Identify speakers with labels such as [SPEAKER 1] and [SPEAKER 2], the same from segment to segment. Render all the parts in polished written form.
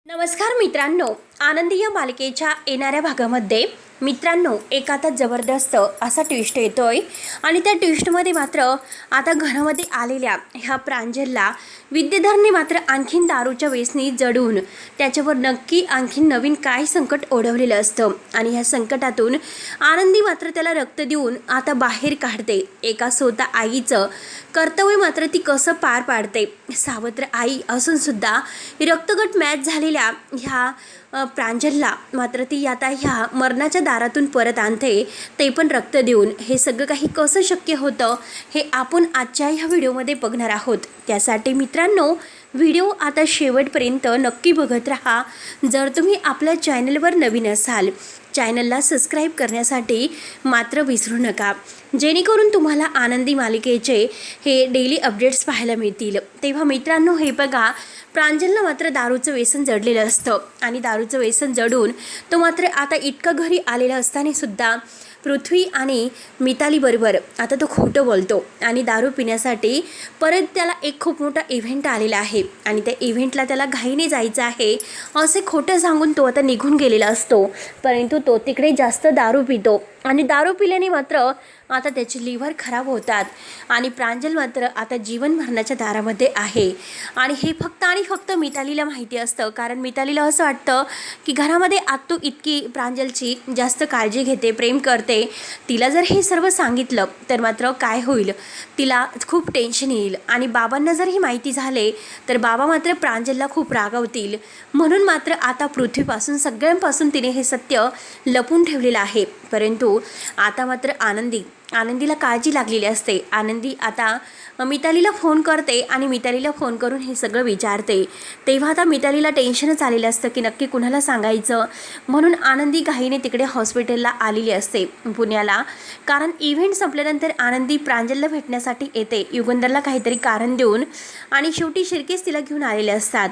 [SPEAKER 1] नमस्कार मित्रांनो, आनंदी या मालिकेच्या येणाऱ्या भागामध्ये मित्रांनो एक आता जबरदस्त असा ट्विस्ट येतोय आणि त्या ट्विस्टमध्ये मात्र आता घरामध्ये आलेल्या ह्या प्रांजलला विद्याधरने मात्र आणखीन दारूच्या व्यसनी जडून त्याच्यावर नक्की आणखीन नवीन काय संकट ओढवलेलं असतं आणि ह्या संकटातून आनंदी मात्र त्याला रक्त देऊन आता बाहेर काढते. एका स्वतः आईचं कर्तव्य मात्र ती कसं पार पाडते. सावत्र आई असून सुद्धा रक्तगट मॅच झालेल्या ह्या प्रांजलला मात्र ती आता ह्या मरणाच्या दारातून परत आणते, ते पण रक्त देऊन. हे सगळं काही कसं शक्य होतं हे आपण आजच्या ह्या व्हिडिओमध्ये बघणार आहोत. त्यासाठी मित्रांनो व्हिडिओ आता शेवटपर्यंत नक्की बघत राहा. जर तुम्ही आपल्या चॅनलवर नवीन असाल चॅनलला सबस्क्राईब करण्यासाठी मात्र विसरू नका, जेणेकरून तुम्हाला आनंदी मालिकेचे हे डेली अपडेट्स पाहायला मिळतील. तेव्हा मित्रांनो हे बघा, प्रांजलला मात्र दारूचं व्यसन जडलेलं असतं आणि दारूचं व्यसन जडून तो मात्र आता इतकं घरी आलेला असताना सुद्धा पृथ्वी आणि मितालीबरोबर आता तो खोटं बोलतो आणि दारू पिण्यासाठी परत त्याला एक खूप मोठा इव्हेंट आलेला आहे आणि त्या इव्हेंटला त्याला घाईने जायचं आहे असे खोटं सांगून तो आता निघून गेलेला असतो. परंतु तो तिकडे जास्त दारू पितो आणि दारू पिल्याने मात्र आता त्याचे लिव्हर खराब होतात आणि प्रांजल मात्र आता जीवन मरणाच्या दारामध्ये आहे. आणि हे फक्त आणि फक्त मितालीला माहिती असतं, कारण मितालीला असं वाटतं की घरामध्ये आत्तू इतकी प्रांजलची जास्त काळजी घेते, प्रेम करते. तिला जर हे सर्व सांगितलं तर मात्र काय होईल, तिला खूप टेन्शन येईल आणि बाबांना जर ही माहिती झाले तर बाबा मात्र प्रांजलला खूप रागवतील. म्हणून मात्र आता पृथ्वीपासून सगळ्यांपासून तिने हे सत्य लपून ठेवलेलं आहे. परंतु आता मात्र आनंदीला काळजी लागलेली असते. आनंदी आता मितालीला फोन करते आणि मितालीला फोन करून हे सगळं विचारते. तेव्हा आता मितालीला टेन्शनच आलेलं असतं की नक्की कुणाला सांगायचं. म्हणून आनंदी घाईने तिकडे हॉस्पिटलला आलेली असते पुण्याला, कारण इव्हेंट संपल्यानंतर आनंदी प्रांजलला भेटण्यासाठी येते युगंधरला काहीतरी कारण देऊन आणि शेवटी शिर्केच तिला घेऊन आलेले असतात.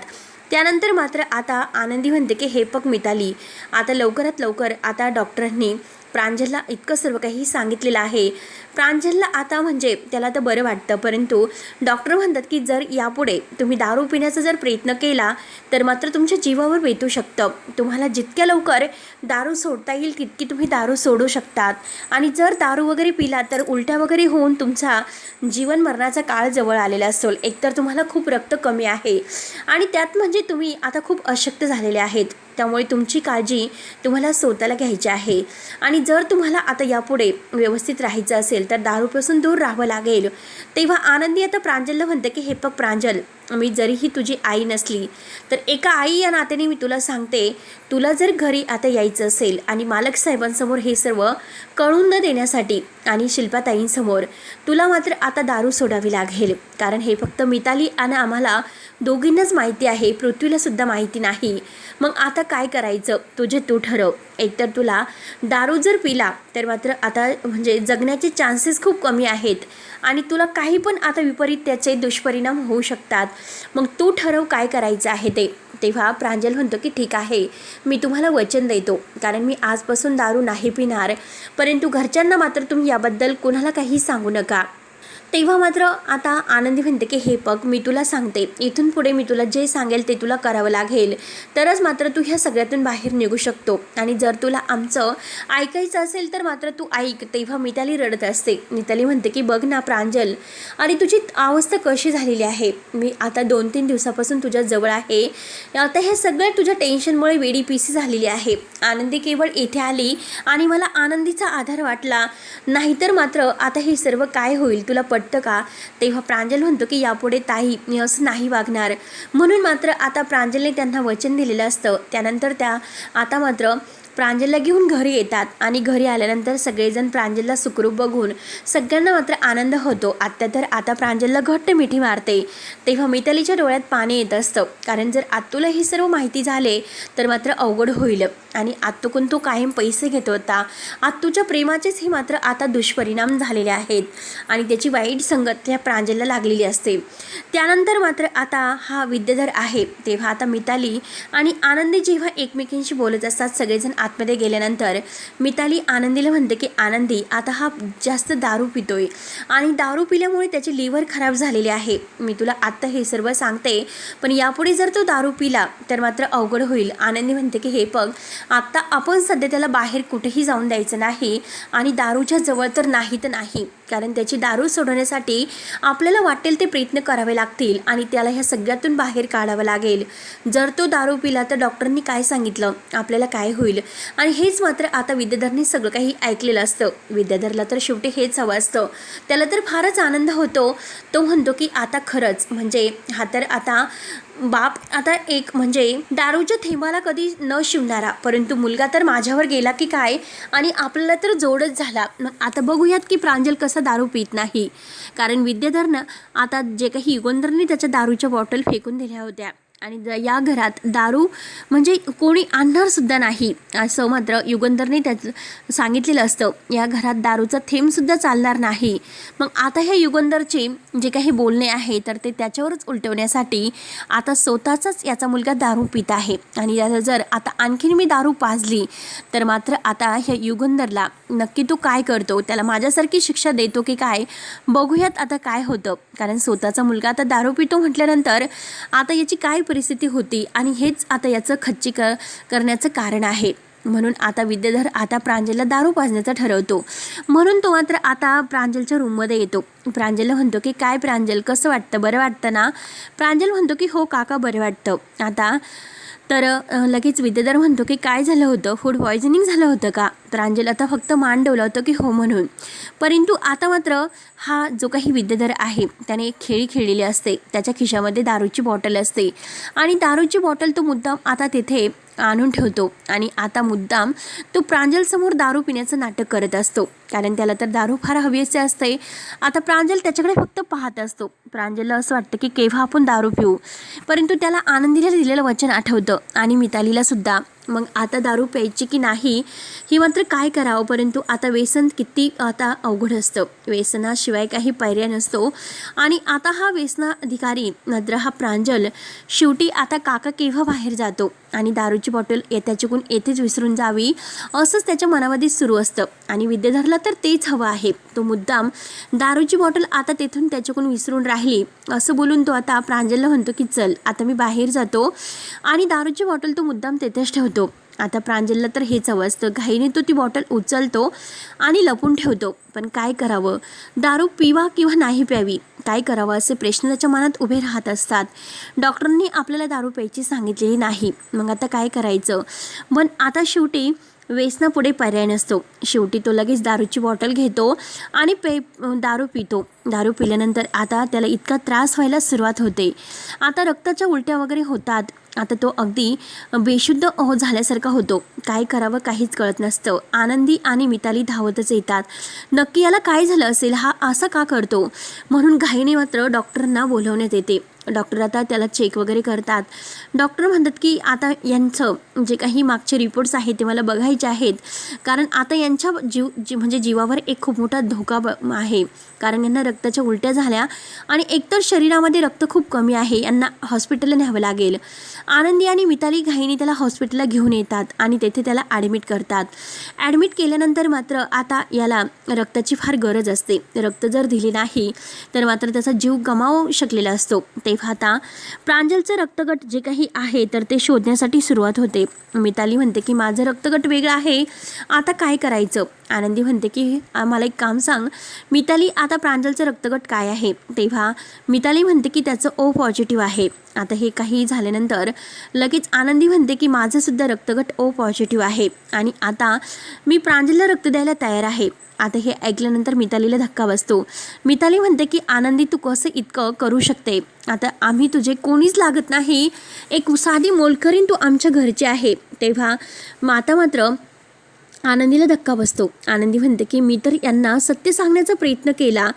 [SPEAKER 1] त्यानंतर मात्र आता आनंदी म्हणते की हे बघ मिताली, आता लवकरात लवकर आता डॉक्टरांनी प्रांजलला इतकं सर्व काही सांगितलेलं आहे. प्रांजलला आता म्हणजे त्याला तर बरं वाटतं, परंतु डॉक्टर म्हणतात की जर यापुढे तुम्ही दारू पिण्याचा जर प्रयत्न केला तर मात्र तुमच्या जीवावर बेतू शकतं. तुम्हाला जितक्या लवकर दारू सोडता येईल तितकी तुम्ही दारू सोडू शकतात आणि जर दारू वगैरे पिला तर उलट्या वगैरे होऊन तुमचा जीवन मरणाचा काळ जवळ आलेला असेल. एकतर तुम्हाला खूप रक्त कमी आहे आणि त्यात म्हणजे तुम्ही आता खूप अशक्त झालेले आहेत, त्यामुळे तुमची काळजी तुम्हाला स्वतःला घ्यायची आहे. आणि जर तुम्हाला आता यापुढे व्यवस्थित राहायचं असेल तर दारूपासून दूर राहावं लागेल. तेव्हा आनंदी आता प्रांजलला म्हणते की हे बघ प्रांजल, मी जरीही तुझी आई नसली तर एका आई या नात्याने मी तुला सांगते, तुला जर घरी आता यायचं असेल आणि मालक साहेबांसमोर हे सर्व कळून न देण्यासाठी आणि शिल्पाताईंसमोर तुला मात्र आता दारू सोडावी लागेल. कारण हे फक्त मिताली आणि आम्हाला दोघींनाच माहिती आहे, पृथ्वीला सुद्धा माहिती नाही. मग आता काय करायचं तुझे तू ठरव. एकतर तुला दारू जर पिला तर मात्र आता म्हणजे जगण्याचे चान्सेस खूप कमी आहेत आणि तुला काही पण आता विपरीत त्याचे दुष्परिणाम होऊ शकतात. मग तू ठरव काय करायचं आहे ते. तेव्हा प्रांजल म्हणतो की ठीक आहे, मी तुम्हाला वचन देतो, कारण मी आजपासून दारू नाही पिणार, परंतु घरच्यांना मात्र तुम्ही याबद्दल कुणाला काही सांगू नका. तेव्हा मात्र आता आनंदी म्हणते की हे बघ, मी तुला सांगते, इथून पुढे मी तुला जे सांगेल ते तुला करावं लागेल, तरच मात्र तू ह्या सगळ्यातून बाहेर निघू शकतो. आणि जर तुला आमचं ऐकायचं असेल तर मात्र तू ऐक. तेव्हा मिताली रडत असते. मिताली म्हणते की बघ ना प्रांजल, आणि तुझी अवस्था कशी झालेली आहे, मी आता 2-3 दिवसापासून तुझ्या जवळ आहे, आता हे सगळं तुझ्या टेन्शनमुळे वेडी पीसी झालेली आहे. आनंदी केवळ इथे आली आणि मला आनंदीचा आधार वाटला, नाहीतर मात्र आता हे सर्व काय होईल तुला पटतं का. तेव्हा प्रांजल म्हणतो की यापुढे ताई मी असं नाही वागणार. म्हणून मात्र आता प्रांजलने त्यांना वचन दिलेलं असतं. त्यानंतर त्या आता मात्र प्रांजलला घेऊन घरी येतात आणि घरी आल्यानंतर सगळेजण प्रांजलला सुखरूप बघून सगळ्यांना मात्र आनंद होतो. आत्या तर आता प्रांजलला घट्ट मिठी मारते. तेव्हा मितालीच्या डोळ्यात पाणी येत असतं, कारण जर आत्तूला ही सर्व माहिती झाले तर मात्र अवघड होईल आणि आत्तूकडून तो कायम पैसे घेत होता. आत्तूच्या प्रेमाचेच हे मात्र आता दुष्परिणाम झालेले आहेत आणि त्याची वाईट संगत त्या प्रांजलला लागलेली असते. त्यानंतर मात्र आता हा विद्याधर आहे. तेव्हा आता मिताली आणि आनंदी जेव्हा एकमेकींशी बोलत असतात सगळेजण आतमध्ये गेल्यानंतर मिताली आनंदीला म्हणते की आनंदी, आता हा जास्त दारू पितोय आणि दारू पिल्यामुळे त्याची लिव्हर खराब झालेली आहे. मी तुला आत्ता हे सर्व सांगते, पण यापुढे जर तो दारू पिला तर मात्र अवघड होईल. आनंदी म्हणते की हे बघ, आत्ता आपण सध्या त्याला बाहेर कुठेही जाऊन द्यायचं नाही आणि दारूच्या जवळ तर नाही तर नाही, कारण त्याची दारू सोडवण्यासाठी आपल्याला वाटेल ते प्रयत्न करावे लागतील आणि त्याला ह्या सगळ्यातून बाहेर काढावं लागेल. जर तो दारू पिला तर डॉक्टरांनी काय सांगितलं, आपल्याला काय होईल. आणि हेच मात्र आता विद्याधरने सगळं काही ऐकलेलं असतं. विद्याधरला तर शेवटी हेच हवं असतं. त्याला तर फारच आनंद होतो. तो म्हणतो की आता खरंच म्हणजे हा तर आता बाप आता एक म्हणजे दारूच्या थेंबाला कधी न शिवणारा, परंतु मुलगा तर माझ्यावर गेला की काय आणि आपल्याला तर जोडच झाला. आता बघूयात की प्रांजल कसा दारू पित नाही, कारण विद्याधरनं आता जे काही युगंधरने त्याच्या दारूच्या बॉटल फेकून दिल्या होत्या आणि या घरात दारू म्हणजे कोणी आणणारसुद्धा नाही असं मात्र युगंधरने त्याचं सांगितलेलं असतं. या घरात दारूचा थेंबसुद्धा चालणार नाही. मग आता ह्या युगंधरचे जे काही बोलणे आहे तर ते त्याच्यावरच उलटवण्यासाठी आता स्वतःचाच याचा मुलगा दारू पित आहे आणि याला जर आता आणखीन मी दारू पाजली तर मात्र आता ह्या युगंधरला नक्की तो काय करतो, त्याला माझ्यासारखी शिक्षा देतो की काय, बघूयात आता काय होतं. कारण स्वतःचा मुलगा आता दारू पितो म्हटल्यानंतर आता याची काय परिस्थिती होती आणि हेच आता याचं खच्ची करण्याचं कारण आहे. म्हणून आता विद्याधर आता प्रांजलला दारू पाजण्याचं ठरवतो. म्हणून तो मात्र आता प्रांजलच्या रूममध्ये येतो. प्रांजलला म्हणतो की काय प्रांजल, कसं वाटतं, बरं वाटतं ना. प्रांजल म्हणतो की हो काका, बरं वाटतं. आता तर लगेच विद्याधर म्हणतो की काय झालं होतं, फूड पॉयझनिंग झालं होतं का. प्रांजल आता फक्त मान डोलं होतं की हो म्हणून. परंतु आता मात्र हा जो काही विद्याधर आहे त्याने एक खेळी खेळलेली असते. त्याच्या खिशामध्ये दारूची बॉटल असते आणि दारूची बॉटल तो मुद्दाम आता तिथे आणून ठेवतो आणि आता मुद्दाम तो प्रांजलसमोर दारू पिण्याचं नाटक करत असतो, कारण त्याला तर दारू फार हवीचे असते. आता प्रांजल त्याच्याकडे फक्त पाहत असतो. प्रांजलला असं वाटतं की केव्हा आपण दारू पिऊ, परंतु त्याला आनंदीला दिलेलं वचन आठवतं आणि मितालीला सुद्धा. मग आता दारू प्यायची की नाही ही मात्र काय करावं, परंतु आता व्यसन किती आता अवघड असतं. व्यसनाशिवाय काही पर्याय नसतो आणि आता हा व्यसनाधिकारी नंतर हा प्रांजल शेवटी आता काका केव्हा बाहेर जातो आणि दारूची बॉटल त्याच्याकडून येथेच विसरून जावी असंच त्याच्या मनामध्ये सुरू असतं. आणि विद्याधरला तर तेच हवं आहे. तो मुद्दाम दारूची बॉटल आता तेथून त्याच्याकडून विसरून राहिली असं बोलून तो आता प्रांजलला म्हणतो की चल आता मी बाहेर जातो आणि दारूची बॉटल तो मुद्दाम तेथेच ठेवतो. आता प्रांजलला तर हेच हवं असतं. घाईने तो ती बॉटल उचलतो आणि लपून ठेवतो. पण काय करावं, दारू पिवा किंवा नाही प्यावी, काय करावं असे प्रश्न त्याच्या मनात उभे राहत असतात. डॉक्टरांनी आपल्याला दारू प्यायची सांगितलेली नाही, मग आता काय करायचं. पण आता शेवटी व्यसनापुढे पर्याय नसतो. शेवटी तो लगेच दारूची बॉटल घेतो आणि दारू पितो. दारू पिल्यानंतर आता त्याला इतका त्रास व्हायला सुरुवात होते. आता रक्ताच्या उलट्या वगैरे होतात. आता तो अगदी बेशुद्ध झाल्यासारखा होतो. काय करावं काहीच कळत नसतं. आनंदी आणि मिताली धावतच येतात. नक्की याला काय झालं असेल, हा असा का करतो, म्हणून घाईने मात्र डॉक्टरांना बोलवण्यात येते. डॉक्टर आता त्याला चेक वगैरे करतात. डॉक्टर म्हणतात की आता यांचं जे काही मागचे रिपोर्ट्स आहेत ते मला बघायचे आहेत, कारण आता यांच्या म्हणजे जीवावर एक खूप मोठा धोका आहे, कारण यांना रक्ताच्या उलट्या झाल्या आणि एकतर शरीरामध्ये रक्त खूप कमी आहे, यांना हॉस्पिटलला न्यावं लागेल. आनंदी आणि मिताली घाईने त्याला हॉस्पिटलला घेऊन येतात आणि तेथे त्याला ॲडमिट करतात. ॲडमिट केल्यानंतर मात्र आता याला रक्ताची फार गरज असते. रक्त जर दिले नाही तर मात्र त्याचा जीव गमावू शकलेला असतो. तेव्हा आता प्रांजलचं रक्तगट जे काही आहे तर ते शोधण्यासाठी सुरुवात होते. मिताली म्हणते की माझं रक्तगट वेगळं आहे, आता काय करायचं. आनंदी म्हणते की मला एक काम सांग मिताली, आता प्रांजलचं रक्तगट काय आहे. तेव्हा मिताली म्हणते की त्याचं O पॉझिटिव्ह आहे. आता हे काही झाल्यानंतर लगेच आनंदी म्हणते की माझंसुद्धा रक्तगट O पॉझिटिव्ह आहे आणि आता मी प्रांजलला रक्त द्यायला तयार आहे. आता हे ऐकल्यानंतर मितालीला धक्का बसतो. मिताली म्हणते की आनंदी तू कसं इतकं करू शकते, आता आम्ही तुझे कोणीच लागत नाही, एक साधी मोलकरीण तू आमच्या घरची आहे. तेव्हा माता मात्र आनंदीला धक्का बसतो. आनंदी म्हणते की मी तर यांना सत्य सांगण्याचा प्रयत्न केला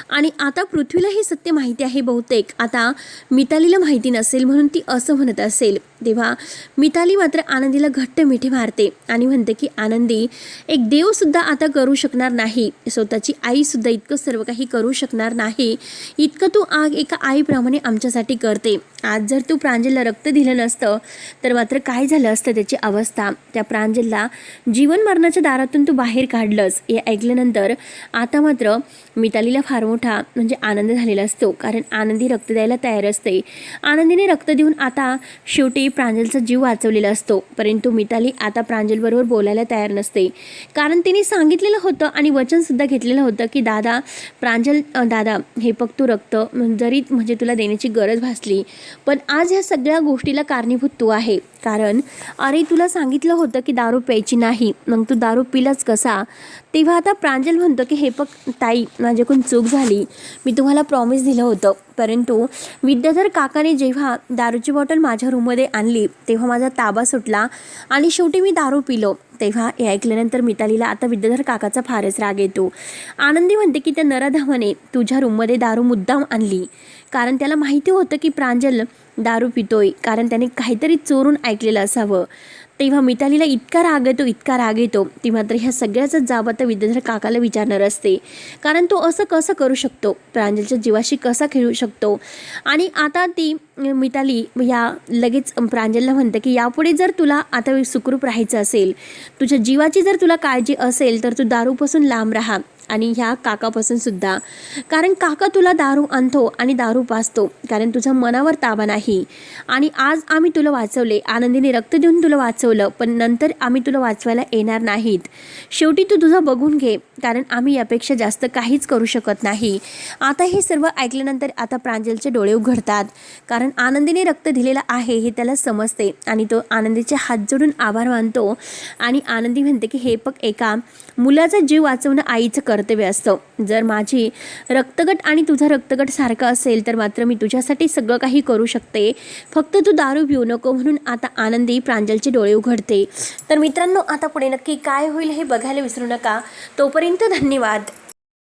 [SPEAKER 1] आणि आता पृथ्वीला हे सत्य माहिती आहे बहुतेक, आता मितालीला माहिती नसेल म्हणून ती असं म्हणत असेल. तेव्हा मिताली मात्र आनंदीला घट्ट मिठी मारते आणि म्हणते की आनंदी, एक देवसुद्धा आता करू शकणार नाही, स्वतःची आईसुद्धा इतकं सर्व काही करू शकणार नाही, इतकं तू एका आईप्रमाणे आमच्यासाठी करते. आज जर तू प्रांजलला रक्त दिलं नसतं तर मात्र काय झालं असतं त्याची अवस्था. त्या प्रांजलला जीवन मरणाच्या दारातून तू बाहेर काढलंस. हे ऐकल्यानंतर आता मात्र मितालीला फार मोठा म्हणजे आनंद झालेला असतो, कारण आनंदी रक्त द्यायला तयार असते. आनंदीने रक्त देऊन आता शेवटी प्रांजलचा जीव वाचवलेला असतो. परंतु मिताली आता प्रांजलबरोबर बोलायला तयार नसते, कारण तिने सांगितलेलं होतं आणि वचनसुद्धा घेतलेलं होतं की दादा, प्रांजल दादा, हे फक्त तू रक्त जरी म्हणजे तुला देण्याची गरज भासली, पण आज ह्या सगळ्या गोष्टीला कारणीभूत तू आहे. कारण अरे तुला सांगितलं होतं की दारू प्यायची नाही, मग तू दारू पिलाच कसा. तेव्हा आता प्रांजल म्हणतो की हे फक्त ताई, माझ्याकडून चूक झाली, मी तुम्हाला प्रॉमिस दिलं होतं, परंतु विद्याधर काकाने जेव्हा दारूची बॉटल माझ्या रूममध्ये आणली तेव्हा माझा ताबा सुटला आणि शेवटी मी दारू पिलो. तेव्हा हे ऐकल्यानंतर मितालीला आता विद्याधर काकाचा फारच राग येतो. आनंदी म्हणते की त्या नराधामाने तुझ्या रूममध्ये दारू मुद्दाम आणली, कारण त्याला माहिती होतं की प्रांजल दारू पितोय, कारण त्याने काहीतरी चोरून ऐकलेलं असावं. तेव्हा मितालीला इतका राग येतो ती मात्र ह्या सगळ्याचा जाब आता विद्याधर काकाला विचारणार असते, कारण तो असं कसं करू शकतो, प्रांजलच्या जीवाशी कसा खेळू शकतो. आणि आता ती मिताली या लगेच प्रांजलला म्हणते की यापुढे जर तुला आता सुखरूप राहायचं असेल, तुझ्या जीवाची जर तुला काळजी असेल तर तू दारूपासून लांब राहा आणि ह्या काकापासून सुद्धा, कारण काका तुला दारू आणतो आणि दारू पाजतो, कारण तुझ्या मनावर ताबा नाही. आणि आज आम्ही तुला वाचवले, आनंदीने रक्त देऊन तुला वाचवलं, पण नंतर आम्ही तुला वाचवायला येणार नाहीत. शेवटी तू तुझं बघून घे, कारण आम्ही यापेक्षा जास्त काहीच करू शकत नाही. आता हे सर्व ऐकल्यानंतर आता प्रांजलचे डोळे उघडतात, कारण आनंदीने रक्त दिलेलं आहे हे त्याला समजते आणि तो आनंदीचे हात जोडून आभार मानतो. आणि आनंदी म्हणते की हे फक्त एका मुलाचा जीव वाचवणं आईचं कर्तव्य असतं. जर माझी रक्तगट आणि तुझा रक्तगट सारखा असेल तर मात्र मी तुझ्यासाठी सगळं काही करू शकते, फक्त तू दारू पिऊ नको. म्हणून आता आनंदी प्रांजलचे डोळे उघडते. तर मित्रांनो, आता पुढे नक्की काय होईल हे बघायला विसरू नका. तोपर्यंत धन्यवाद.